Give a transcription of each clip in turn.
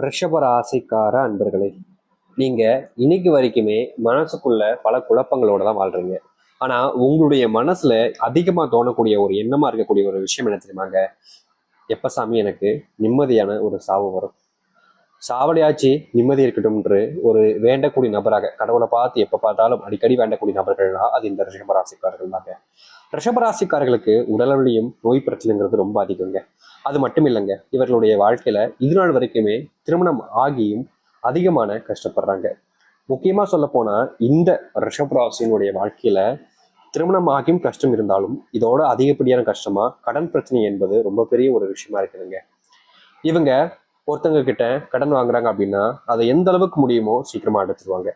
ரிஷபராசிக்கார அன்பர்களே, நீங்க இன்னைக்கு வரைக்குமே மனசுக்குள்ள பல குழப்பங்களோட தான் வாழ்றீங்க. ஆனா உங்களுடைய மனசுல அதிகமா தோணக்கூடிய ஒரு எண்ணமா இருக்கக்கூடிய ஒரு விஷயம் என்ன தெரியுமாங்க? எப்ப சாமி எனக்கு நிம்மதியான ஒரு சாவு வரும், சாவடியாச்சு நிம்மதி இருக்கட்டும்ன்று ஒரு வேண்டக்கூடிய நபராக கடவுளை பார்த்து எப்ப பார்த்தாலும் அடிக்கடி வேண்டக்கூடிய நபர்கள்னா அது இந்த ரிஷபராசிக்காரர்கள் தாங்க. ரிஷபராசிக்காரர்களுக்கு உடல்நிலையும் நோய் பிரச்சனைங்கிறது ரொம்ப அதிகங்க. அது மட்டும் இல்லைங்க, இவர்களுடைய வாழ்க்கையில இது நாள் வரைக்குமே திருமணம் ஆகியும் அதிகமான கஷ்டப்படுறாங்க. முக்கியமா சொல்ல போனா இந்த ரிஷபராசினுடைய வாழ்க்கையில திருமணம் ஆகியும் கஷ்டம் இருந்தாலும் இதோட அதிகப்படியான கஷ்டமா கடன் பிரச்சனை என்பது ரொம்ப பெரிய ஒரு விஷயமா இருக்குதுங்க. இவங்க ஒருத்தங்க கிட்ட கடன் வாங்குறாங்க அப்படின்னா அதை எந்த அளவுக்கு முடியுமோ சீக்கிரமா அடைச்சிருவாங்க.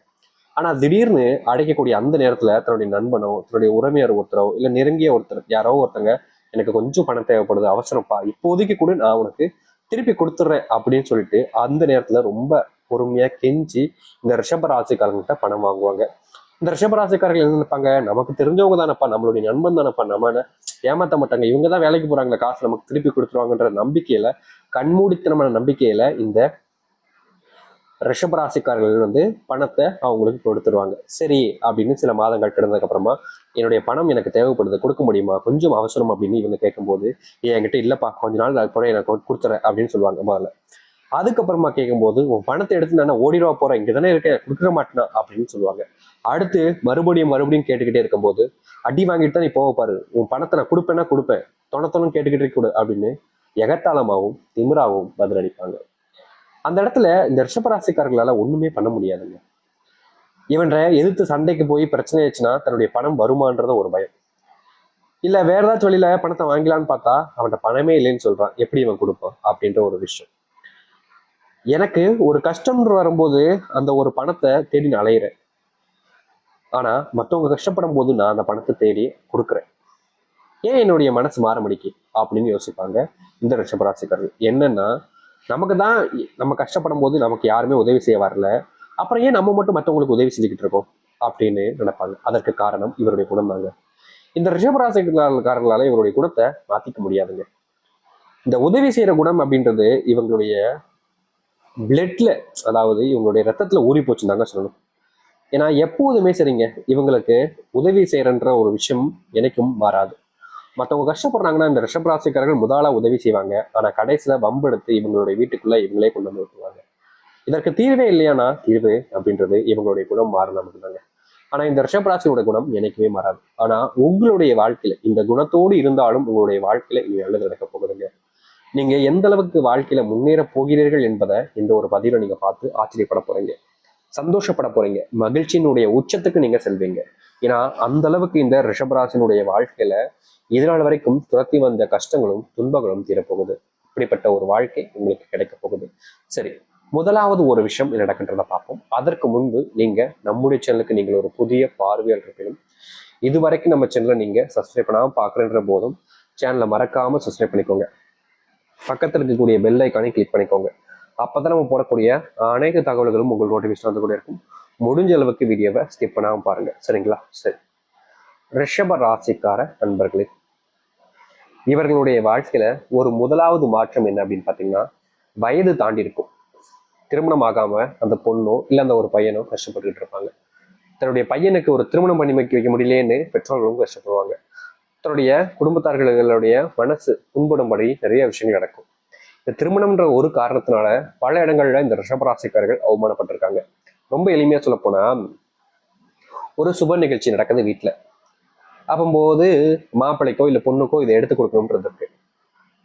ஆனா திடீர்னு அடைக்கக்கூடிய அந்த நேரத்துல தன்னுடைய நண்பனோ தன்னுடைய உறவினர் ஒருத்தரோ இல்ல நெருங்கிய ஒருத்தர் யாரோ ஒருத்தங்க எனக்கு கொஞ்சம் பணம் தேவைப்படுது அவசரப்பா இப்போதைக்கு கூட நான் உனக்கு திருப்பி கொடுத்துட்றேன் அப்படின்னு சொல்லிட்டு அந்த நேரத்துல ரொம்ப பொறுமையா கெஞ்சி இந்த ரிஷப ராசிக்காரங்கிட்ட பணம் வாங்குவாங்க. இந்த ரிஷப ராசிக்காரர்கள் என்ன நினைப்பாங்க, நமக்கு தெரிஞ்சவங்க தானப்பா, நம்மளுடைய நண்பன் தானப்பா, நம்ம ஏமாத்த மாட்டாங்க, இவங்க தான் வேலைக்கு போறாங்களே, காசு நமக்கு திருப்பி கொடுத்துருவாங்கன்ற நம்பிக்கையில, கண்மூடித்தனமான நம்பிக்கையில இந்த ரிஷபராசிக்காரர்கள் பணத்தை அவங்களுக்கு கொடுத்துருவாங்க. சரி அப்படின்னு சில மாதங்கள் கிடந்ததுக்கு அப்புறமா என்னுடைய பணம் எனக்கு தேவைப்படுது, கொடுக்க முடியுமா, கொஞ்சம் அவசரம் அப்படின்னு இவங்க கேட்கும்போது, என்கிட்ட இல்லப்பா, கொஞ்ச நாள் அது கூட எனக்கு கொடுத்துறேன் அப்படின்னு சொல்லுவாங்க முதல்ல. அதுக்கப்புறமா கேட்கும்போது, உன் பணத்தை எடுத்து நான் ஓடிடுவா போறேன், இங்கே தானே இருக்கேன், கொடுக்க மாட்டேனா அப்படின்னு சொல்லுவாங்க. அடுத்து மறுபடியும் கேட்டுக்கிட்டே இருக்கும்போது, அடி வாங்கிட்டு தான் நீ போக பாரு, உன் பணத்தை நான் கொடுப்பேன்னா கொடுப்பேன், தொணத்தொன்னு கேட்டுக்கிட்டே கொடு அப்படின்னு எகத்தாளமாகவும் திமிராகவும் பதிலளிப்பாங்க. அந்த இடத்துல இந்த ரிஷபராசிக்காரர்களால ஒண்ணுமே பண்ண முடியாதுங்க. இவன்ற எதிர்த்து சண்டைக்கு போய் பிரச்சனை ஆச்சுன்னா தன்னுடைய பணம் வருமானத ஒரு பயம், இல்ல வேற ஏதாச்சும் வழியில பணத்தை வாங்கலான்னு பார்த்தா அவன்கிட்ட பணமே இல்லைன்னு சொல்றான், எப்படி இவன் கொடுப்பான் அப்படின்ற ஒரு விஷயம். எனக்கு ஒரு கஷ்டம் வரும்போது அந்த ஒரு பணத்தை தேடி நான் அலையிறேன், ஆனா மற்றவங்க கஷ்டப்படும் போது நான் அந்த பணத்தை தேடி கொடுக்குறேன், ஏன் என்னுடைய மனசு மாற முடிக்கி அப்படின்னு யோசிப்பாங்க இந்த ரிஷபராசிக்காரர்கள். என்னன்னா, நமக்கு தான் நம்ம கஷ்டப்படும் போது நமக்கு யாருமே உதவி செய்ய வரல, அப்புறம் ஏன் நம்ம மட்டும் மற்றவங்களுக்கு உதவி செஞ்சுக்கிட்டு இருக்கோம் அப்படின்னு நினைப்பாங்க. அதற்கு காரணம் இவருடைய குணம் தாங்க. இந்த ரிஷபராசிக்காரர்களால இவருடைய குணத்தை மாத்திக்க முடியாதுங்க. இந்த உதவி செய்யற குணம் அப்படின்றது இவங்களுடைய பிளட்ல, அதாவது இவங்களுடைய ரத்தத்துல ஊறி போச்சுன்னு தாங்க சொல்லணும். ஏன்னா எப்போதுமே சரிங்க, இவங்களுக்கு உதவி செய்யறன்ற ஒரு விஷயம் எனக்கும் மாறாது. மற்றவங்க கஷ்டப்படுறாங்கன்னா இந்த ரிஷபராசிக்காரர்கள் முதலா உதவி செய்வாங்க, ஆனா கடைசியில வம்பெடுத்து இவங்களுடைய வீட்டுக்குள்ள இவங்களே கொண்டு வந்து விட்டுருவாங்க. இதற்கு தீர்வே இல்லையானா தீர்வு அப்படின்றது இவங்களுடைய குணம் மாறணும் மட்டும்தாங்க. ஆனா இந்த ரிஷபராசியோட குணம் என்னைக்குமே மாறாது. ஆனா உங்களுடைய வாழ்க்கையில இந்த குணத்தோடு இருந்தாலும் உங்களுடைய வாழ்க்கையில இனி நல்லது நடக்க போகுதுங்க. நீங்க எந்த அளவுக்கு வாழ்க்கையில முன்னேற போகிறீர்கள் என்பதை இந்த ஒரு பதிவை நீங்க பார்த்து ஆச்சரியப்பட போறீங்க, சந்தோஷப்பட போறீங்க, மகிழ்ச்சியினுடைய உச்சத்துக்கு நீங்க செல்வீங்க. ஏன்னா அந்த அளவுக்கு இந்த ரிஷபராசினுடைய வாழ்க்கையில இதனால் வரைக்கும் துரத்தி வந்த கஷ்டங்களும் துன்பங்களும் தீரப்போகுது. இப்படிப்பட்ட ஒரு வாழ்க்கை உங்களுக்கு கிடைக்க போகுது. சரி, முதலாவது ஒரு விஷயம் என்ன நடக்கின்றத பார்ப்போம். அதற்கு முன்பு நீங்க நம்முடைய சேனலுக்கு நீங்கள் ஒரு புதிய பார்வையாளர் இருப்பினும் இதுவரைக்கும் நம்ம சேனலை நீங்க சப்ஸ்கிரைப் பண்ணாமல் பார்க்குறன்ற போதும் சேனலை மறக்காம சப்ஸ்கிரைப் பண்ணிக்கோங்க. பக்கத்தில் இருக்கக்கூடிய பெல் ஐக்கானை கிளிக் பண்ணிக்கோங்க. அப்பதான் நம்ம போடக்கூடிய அனைத்து தகவல்களும் உங்களுக்கு நோட்டிஃபிகேஷன் வந்து கூட இருக்கும். முடிஞ்ச அளவுக்கு வீடியோவை ஸ்கிப் பண்ணாமல் பாருங்க, சரிங்களா? சரி, ரிஷப ராசிக்கார நண்பர்களே, இவர்களுடைய வாழ்க்கையில ஒரு முதலாவது மாற்றம் என்ன அப்படின்னு பாத்தீங்கன்னா, வயது தாண்டி இருக்கும். திருமணம் ஆகாம அந்த பொண்ணோ இல்ல அந்த ஒரு பையனோ கஷ்டப்பட்டுக்கிட்டு இருப்பாங்க. தன்னுடைய பையனுக்கு ஒரு திருமணம் பண்ணி வைக்க முடியலையேன்னு பெற்றோர்களும் கஷ்டப்படுவாங்க. தன்னுடைய குடும்பத்தார்களுடைய மனசு புண்படும்படி நிறைய விஷயங்கள் நடக்கும். இந்த திருமணம்ன்ற ஒரு காரணத்தினால பல இடங்கள்ல இந்த ரிஷபராசிக்காரர்கள் அவமானப்பட்டிருக்காங்க. ரொம்ப எளிமையா சொல்ல போனா, ஒரு சுப நிகழ்ச்சி நடக்குது வீட்டுல, அப்போது மாப்பிள்ளைக்கோ இல்ல பொண்ணுக்கோ இதை எடுத்து கொடுக்கணும்ன்றது இருக்கு.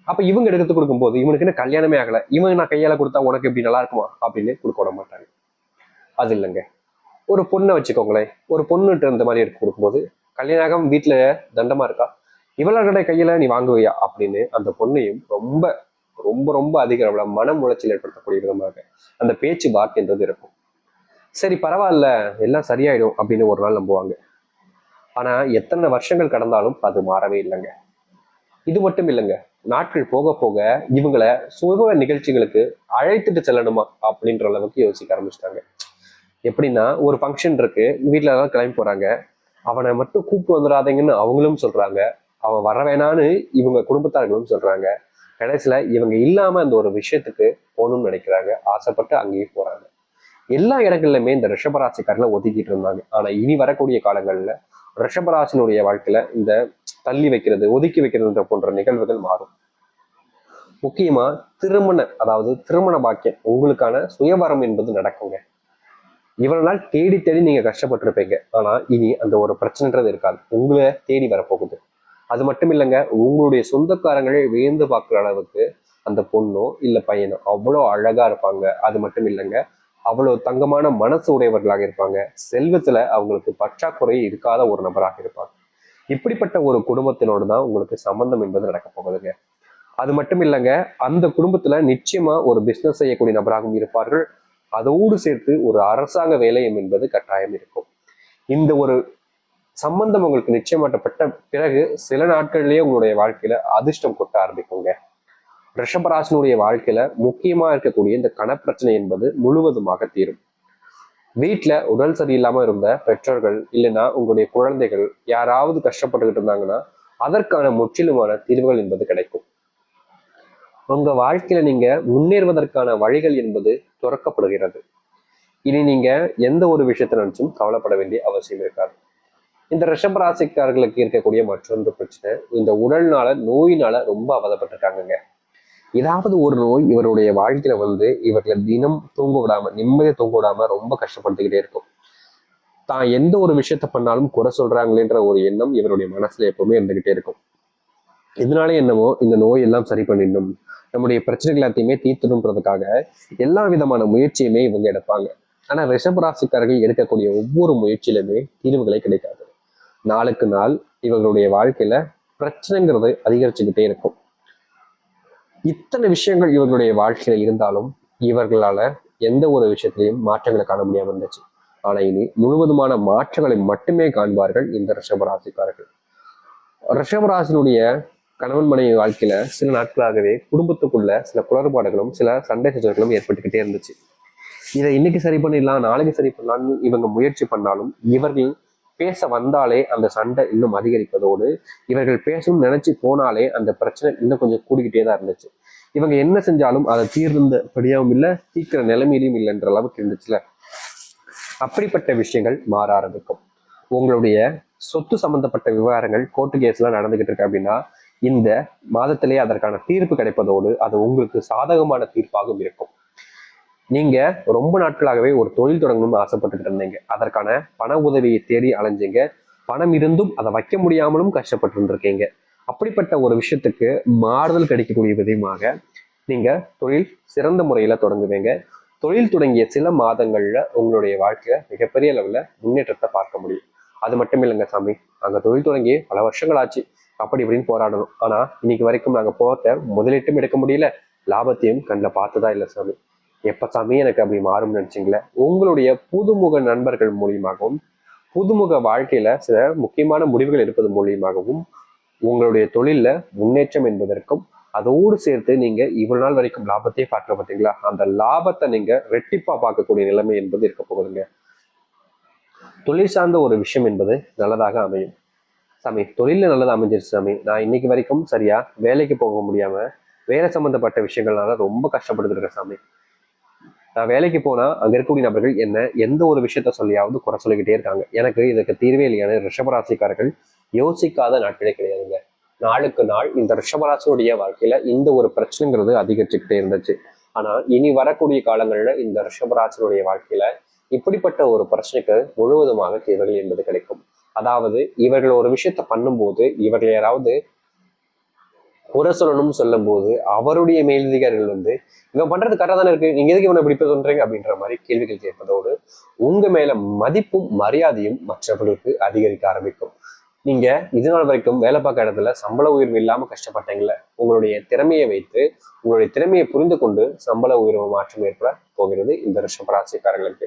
அப்ப இவங்க எடுத்து கொடுக்கும்போது இவனுக்கு என்ன கல்யாணமே ஆகல, இவன் நான் கையால கொடுத்தா உனக்கு எப்படி நல்லா இருக்குமா அப்படின்னு கொடுக்க விட மாட்டாங்க. அது இல்லைங்க. ஒரு பொண்ணை வச்சுக்கோங்களேன், ஒரு பொண்ணுட்டு இந்த மாதிரி எடுத்து கொடுக்கும்போது, கல்யாணம் வீட்டுல தண்டமா இருக்கா, இவளோட கையில நீ வாங்குவியா அப்படின்னு அந்த பொண்ணையும் ரொம்ப ரொம்ப ரொம்ப அதிக அளவுல மனம் உளைச்சல் ஏற்படுத்தக்கூடிய விதமாக அந்த பேச்சு வார்த்தைன்றது இருக்கும். சரி பரவாயில்ல, எல்லாம் சரியாயிடும் அப்படின்னு ஒரு நாள் நம்புவாங்க. ஆனா எத்தனை வருஷங்கள் கடந்தாலும் அது மாறவே இல்லைங்க. இது மட்டும் இல்லைங்க, நாட்கள் போக போக இவங்களை சுப நிகழ்ச்சிகளுக்கு அழைத்துட்டு செல்லணுமா அப்படின்ற அளவுக்கு யோசிக்க ஆரம்பிச்சிட்டாங்க. எப்படின்னா, ஒரு ஃபங்க்ஷன் இருக்கு, வீட்டுல தான் கிளம்பி போறாங்க, அவனை மட்டும் கூப்பிட்டு வந்துடாதீங்கன்னு அவங்களும் சொல்றாங்க, அவன் வர வேணான்னு இவங்க குடும்பத்தார்களும் சொல்றாங்க. கடைசியில இவங்க இல்லாம அந்த ஒரு விஷயத்துக்கு போகணும்னு நினைக்கிறாங்க, ஆசைப்பட்டு அங்கேயும் போறாங்க. எல்லா இடங்கள்லயுமே இந்த ரிஷபராசிக்காரர்களை ஒதுக்கிட்டு இருந்தாங்க. ஆனா இனி வரக்கூடிய காலங்கள்ல ரிஷபராசினுடைய வாழ்க்கையில இந்த தள்ளி வைக்கிறது, ஒதுக்கி வைக்கிறது போன்ற நிகழ்வுகள் மாறும். முக்கியமா அதாவது திருமண பாக்கியம், உங்களுக்கான சுயவரம் என்பது நடக்குங்க. இவ்வளவு நாள் தேடி தேடி நீங்க கஷ்டப்பட்டிருப்பீங்க. ஆனா இனி அந்த ஒரு பிரச்சனைன்றது இருக்காது, உங்களை தேடி வரப்போகுது. அது மட்டும் இல்லைங்க, உங்களுடைய சொந்தக்காரங்களே வியந்து பார்க்குற அளவுக்கு அந்த பொண்ணோ இல்ல பையனோ அவ்வளோ அழகா இருப்பாங்க. அது மட்டும் இல்லைங்க, அவ்வளவு தங்கமான மனசு உடையவர்களாக இருப்பாங்க. செல்வத்துல அவங்களுக்கு பற்றாக்குறை இருக்காத ஒரு நபராக இருப்பாங்க. இப்படிப்பட்ட ஒரு குடும்பத்தினோடு தான் உங்களுக்கு சம்பந்தம் என்பது நடக்க போகுதுங்க. அது மட்டும் இல்லைங்க, அந்த குடும்பத்துல நிச்சயமா ஒரு பிசினஸ் செய்யக்கூடிய நபராகவும் இருப்பார்கள். அதோடு சேர்த்து ஒரு அரசாங்க வேலை என்பது கட்டாயம் இருக்கும். இந்த ஒரு சம்பந்தம் உங்களுக்கு நிச்சயமாட்டப்பட்ட பிறகு சில நாட்கள்லயே உங்களுடைய வாழ்க்கையில அதிர்ஷ்டம் கொட்ட ஆரம்பிக்குங்க. ரிஷபராசினுடைய வாழ்க்கையில முக்கியமா இருக்கக்கூடிய இந்த கணப்பிரச்சனை என்பது முழுவதுமாக தீரும். வீட்டுல உடல் சரியில்லாம இருந்த பெற்றோர்கள் இல்லைன்னா உங்களுடைய குழந்தைகள் யாராவது கஷ்டப்பட்டுக்கிட்டு இருந்தாங்கன்னா அதற்கான முற்றிலுமான தீர்வுகள் என்பது கிடைக்கும். உங்க வாழ்க்கையில நீங்க முன்னேறுவதற்கான வழிகள் என்பது துறக்கப்படுகிறது. இனி நீங்க எந்த ஒரு விஷயத்தை நினைச்சும் கவலைப்பட வேண்டிய அவசியம் இருக்காது. இந்த ரிஷபராசிக்காரர்களுக்கு இருக்கக்கூடிய மற்றொன்று பிரச்சனை, இந்த உடல்னால நோயினால ரொம்ப அவதப்பட்டிருக்காங்க. ஏதாவது ஒரு நோய் இவருடைய வாழ்க்கையில இவர்களை தினம் தூங்க விடாம, நிம்மதியை தூங்க விடாம ரொம்ப கஷ்டப்படுத்திக்கிட்டே இருக்கும். தான் எந்த ஒரு விஷயத்த பண்ணாலும் குறை சொல்றாங்களேன்ற ஒரு எண்ணம் இவருடைய மனசுல எப்பவுமே இருந்துகிட்டே இருக்கும். இதனாலே என்னமோ இந்த நோய் எல்லாம் சரி பண்ணிடணும், நம்முடைய பிரச்சனைகள் எல்லாத்தையுமே தீர்த்தணுன்றதுக்காக எல்லா விதமான முயற்சியுமே இவங்க எடுப்பாங்க. ஆனா ரிஷபராசிக்காரர்கள் எடுக்கக்கூடிய ஒவ்வொரு முயற்சியிலுமே தீர்வுகளே கிடைக்காது. நாளுக்கு நாள் இவங்களுடைய வாழ்க்கையில பிரச்சனைங்கிறது அதிகரிச்சுக்கிட்டே இருக்கும். இத்தனை விஷயங்கள் இவர்களுடைய வாழ்க்கையில இருந்தாலும் இவர்களால எந்த ஒரு விஷயத்திலையும் மாற்றங்களை காண முடியாம இருந்துச்சு. ஆனா இனி முழுவதுமான மாற்றங்களை மட்டுமே காண்பார்கள் இந்த ரிஷபராசிக்காரர்கள். ரிஷபராசினுடைய கணவன் மனைவி வாழ்க்கையில சில நாட்களாகவே குடும்பத்துக்குள்ள சில குளறுபாடுகளும் சில சண்டை சச்சரவுகளும் ஏற்பட்டுக்கிட்டே இருந்துச்சு. இதை இன்னைக்கு சரி பண்ணிடலாம், நாளைக்கு சரி பண்ணலாம்னு இவங்க முயற்சி பண்ணாலும் இவர்கள் பேச வந்தாலே அந்த சண்டை இன்னும் அதிகரிப்பதோடு இவர்கள் பேசணும்னு நினைச்சு போனாலே அந்த பிரச்சனை இன்னும் கொஞ்சம் கூடிக்கிட்டே தான் இருந்துச்சு. இவங்க என்ன செஞ்சாலும் அதை தீர்ந்தபடியாகவும் இல்லை, தீர்க்கிற நிலைமையிலும் இல்லைன்ற அளவுக்கு இருந்துச்சுல. அப்படிப்பட்ட விஷயங்கள் மாற ஆரம்பிக்கும். உங்களுடைய சொத்து சம்பந்தப்பட்ட விவகாரங்கள் கோர்ட்டு கேஸ்லாம் நடந்துகிட்டு இருக்கு அப்படின்னா இந்த மாதத்திலேயே அதற்கான தீர்ப்பு கிடைப்பதோடு அது உங்களுக்கு சாதகமான தீர்ப்பாகவும் இருக்கும். நீங்க ரொம்ப நாட்களாகவே ஒரு தொழில் தொடங்கணும்னு ஆசைப்பட்டுட்டு இருந்தீங்க, அதற்கான பண உதவியை தேடி அலைஞ்சீங்க, பணம் இருந்தும் அதை வைக்க முடியாமலும் கஷ்டப்பட்டு இருந்திருக்கீங்க. அப்படிப்பட்ட ஒரு விஷயத்துக்கு மாறுதல் கிடைக்கக்கூடிய விதமாக நீங்க தொழில் சிறந்த முறையில தொடங்குவீங்க. தொழில் தொடங்கிய சில மாதங்கள்ல உங்களுடைய வாழ்க்கையில மிகப்பெரிய அளவுல முன்னேற்றத்தை பார்க்க முடியும். அது மட்டும் இல்லைங்க சாமி, நாங்க தொழில் தொடங்கி பல வருஷங்கள் ஆச்சு, அப்படி இப்படின்னு போராடணும், ஆனா இன்னைக்கு வரைக்கும் நாங்க போட்ட முதலீட்டும் எடுக்க முடியல, லாபத்தையும் கண்ணில் பார்த்ததா இல்லை சாமி. எப்ப சாமி எனக்கு அப்படி மாறும்னு நினைச்சிங்களே, உங்களுடைய புதுமுக நண்பர்கள் மூலியமாகவும் புதுமுக வாழ்க்கையில சில முக்கியமான முடிவுகள் எடுப்பது மூலியமாகவும் உங்களுடைய தொழில்ல முன்னேற்றம் என்பதற்கும் அதோடு சேர்த்து நீங்க இவ்வளவு நாள் வரைக்கும் லாபத்தையே பார்க்க பார்த்தீங்களா, அந்த லாபத்தை நீங்க ரெட்டிப்பா பார்க்கக்கூடிய நிலைமை என்பது இருக்க போகுதுங்க. தொழில் சார்ந்த ஒரு விஷயம் என்பது நல்லதாக அமையும் சாமி. தொழில நல்லதா அமைஞ்சிருச்சு சாமி, நான் இன்னைக்கு வரைக்கும் சரியா வேலைக்கு போக முடியாம வேலை சம்பந்தப்பட்ட விஷயங்கள்னால ரொம்ப கஷ்டப்பட்டு இருக்கேன் சாமி. நான் வேலைக்கு போனா அங்க இருக்கக்கூடிய நபர்கள் என்ன எந்த ஒரு விஷயத்த சொல்லியாவது குறை சொல்லிக்கிட்டே இருக்காங்க, எனக்கு இதுக்கு தீர்வே இல்லையான ரிஷபராசிக்காரர்கள் யோசிக்காத நாட்களே கிடையாதுங்க. நாளுக்கு நாள் இந்த ரிஷபராசியுடைய வாழ்க்கையில இந்த ஒரு பிரச்சனைங்கிறது அதிகரிச்சுக்கிட்டே இருந்துச்சு. ஆனா இனி வரக்கூடிய காலங்கள்ல இந்த ரிஷபராசினுடைய வாழ்க்கையில இப்படிப்பட்ட ஒரு பிரச்சனைக்கு முழுவதுமாக தீர்வுகள் என்பது கிடைக்கும். அதாவது இவர்கள் ஒரு விஷயத்த பண்ணும்போது இவர்கள் யாராவது குறை சொல்லணும்னு சொல்லும் போது அவருடைய மேலதிகாரிகள் இவன் பண்றது கரெக்டா தானே இருக்கு, நீங்க எதுக்கு இவனை இப்படி சொல்றீங்க அப்படின்ற மாதிரி கேள்விகள் கேட்பதோடு உங்க மேல மதிப்பும் மரியாதையும் மற்றவர்களுக்கு அதிகரிக்க ஆரம்பிக்கும். நீங்க இது நாள் வரைக்கும் வேலை பார்க்க இடத்துல சம்பள உயர்வு இல்லாம கஷ்டப்பட்டீங்களே, உங்களுடைய திறமையை வைத்து உங்களுடைய திறமையை புரிந்து கொண்டு சம்பள உயர்வு மாற்றம் ஏற்பட போகிறது இந்த ரிஷபராசிக்காரர்களுக்கு.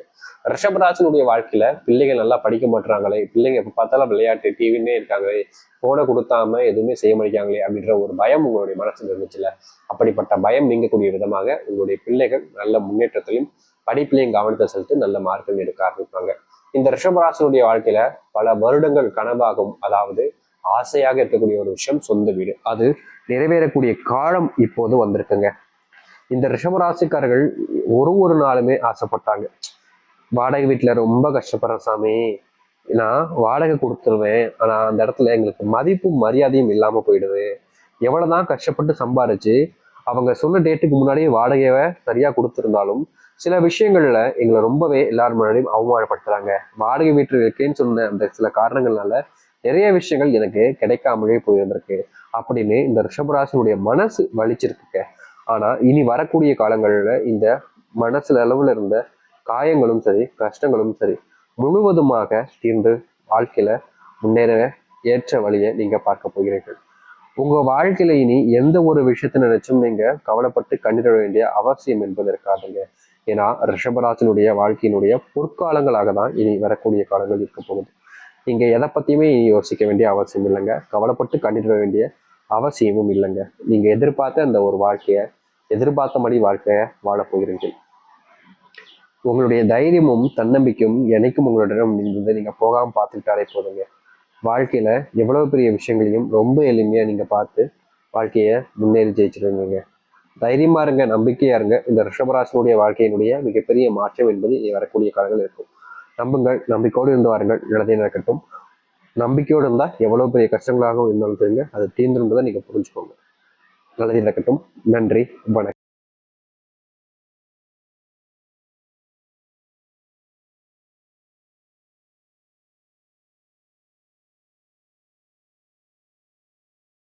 ரிஷபராசினுடைய வாழ்க்கையில பிள்ளைகள் நல்லா படிக்க மாட்டாங்களே, பிள்ளைங்க எப்ப பார்த்தாலும் விளையாட்டு டிவின்னே இருக்காங்களே, போனை கொடுத்தாம எதுவுமே செய்ய மாட்டேங்காங்களே அப்படின்ற ஒரு பயம் உங்களுடைய மனசுல இருந்துச்சுல, அப்படிப்பட்ட பயம் நீங்கக்கூடிய விதமாக உங்களுடைய பிள்ளைகள் நல்ல முன்னேற்றத்திலையும் படிப்பிலையும் கவனத்தை செலுத்தி நல்ல மார்க்கம் எடுக்க ஆரம்பிப்பாங்க. இந்த ரிஷபராசினுடைய வாழ்க்கையில பல வருடங்கள் கனவாகும், அதாவது ஆசையாக இருக்கக்கூடிய ஒரு விஷயம் சொந்த வீடு. அது நிறைவேறக்கூடிய காலம் இப்போது வந்திருக்குங்க. இந்த ரிஷபராசிக்காரர்கள் ஒரு நாளுமே ஆசைப்பட்டாங்க, வாடகை வீட்டுல ரொம்ப கஷ்டப்படுறேன் சாமி, நான் வாடகை கொடுத்துருவேன், ஆனா அந்த இடத்துல எங்களுக்கு மதிப்பும் மரியாதையும் இல்லாம போயிடுது. எவ்வளவுதான் கஷ்டப்பட்டு சம்பாரிச்சு அவங்க சொன்ன டேட்டுக்கு முன்னாடியே வாடகையை சரியா கொடுத்துருந்தாலும் சில விஷயங்கள்ல எங்களை ரொம்பவே எல்லாரும் முன்னாடியும் அவமானப்படுத்துறாங்க. வாடகை வீட்டில் இருக்கேன்னு சொன்ன அந்த சில காரணங்கள்னால நிறைய விஷயங்கள் எனக்கு கிடைக்காமலே போயிருந்திருக்கு அப்படின்னு இந்த ரிஷபராசினுடைய மனசு வலிச்சிருக்குங்க. ஆனா இனி வரக்கூடிய காலங்கள்ல இந்த மனசுல அளவுல இருந்த காயங்களும் சரி கஷ்டங்களும் சரி முழுவதுமாக தீர்ந்து வாழ்க்கையில முன்னேற ஏற்ற வழியை நீங்க பார்க்க போகிறீர்கள். உங்க வாழ்க்கையில இனி எந்த ஒரு விஷயத்த நினைச்சும் நீங்க கவலைப்பட்டு கண்ணீர வேண்டிய அவசியம் என்பது இருக்காதுங்க. ஏன்னா ரிஷபராசினுடைய வாழ்க்கையினுடைய பொற்காலங்களாக தான் இனி வரக்கூடிய காலங்கள் இருக்க போகுது. நீங்க எதை பத்தியுமே இனி யோசிக்க வேண்டிய அவசியம் இல்லைங்க, கவலைப்பட்டு கண்ணீர வேண்டிய அவசியமும் இல்லைங்க. நீங்க எதிர்பார்த்த அந்த ஒரு வாழ்க்கைய எதிர்பார்த்தபடி வாழ்க்கைய வாழ போகிறீர்கள். உங்களுடைய தைரியமும் தன்னம்பிக்கையும் என்னைக்கும் உங்களிடம் இருந்தது நீங்க போகாம பார்த்துக்கிட்டாலே போதுங்க. வாழ்க்கையில எவ்வளவு பெரிய விஷயங்களையும் ரொம்ப எளிமையா நீங்க பார்த்து வாழ்க்கைய முன்னேறி ஜெயிச்சிருவீங்க. தைரியமா இருங்க, நம்பிக்கையா இருங்க. இந்த ரிஷபராசினுடைய வாழ்க்கையினுடைய மிகப்பெரிய மாற்றம் என்பது இனி வரக்கூடிய காலங்கள் இருக்கும். நம்புங்கள், நம்பிக்கையோடு இருந்து வாருங்கள், நல்லதே நடக்கட்டும். நம்பிக்கையோடு இருந்தா எவ்வளவு பெரிய கஷ்டங்களாகவும் இருந்தாலும் சரிங்க, அது தீர்ந்துன்றதை நீங்க புரிஞ்சுக்கோங்க. நல்லதே நடக்கட்டும். நன்றி, வணக்கம்.